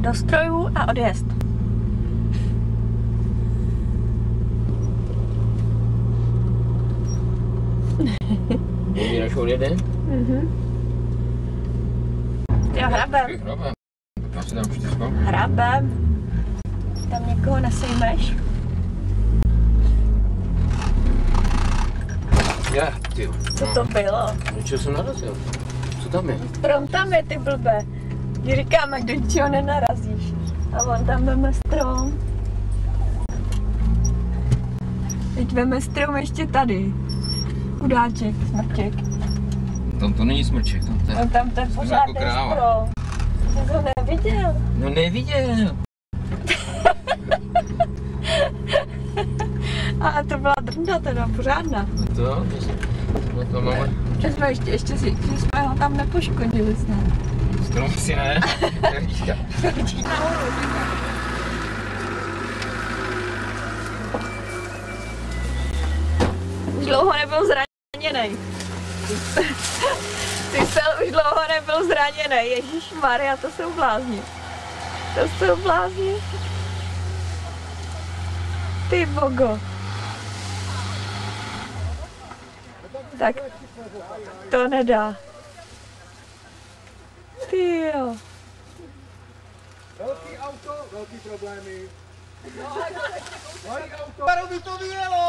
do strojů a odjezd. Než odjede? Jo, hrabem. Já si dám 4. Hrabem. Tam někoho nesejmeš. Já, tyjo. Co to bylo? Něčeho jsem narazil. Co tam je? Strom tam je, ty blbé. Ti říkám, ať do ničeho nenarazíš. A on tam veme strom. Teď veme strom ještě tady. Chudáček, smrček. Tam to není smrček, tam to je. On tam ten pořádný strom. Jsi ho neviděl? No neviděl. A to byla drnda teda, pořádná. To máme. Ještě si, že jsme ho tam nepoškodili snad. Strom si ne. Hrdíčka. Už dlouho nebyl zraněnej. Ty už dlouho nebyl zraněnej. Ježišmarja, to jsou blázni. To jsou blázni. Ty bogo. Tak to nedá. Ty jo. Velký auto, velký problémy. Malý auto. By to vyjelo!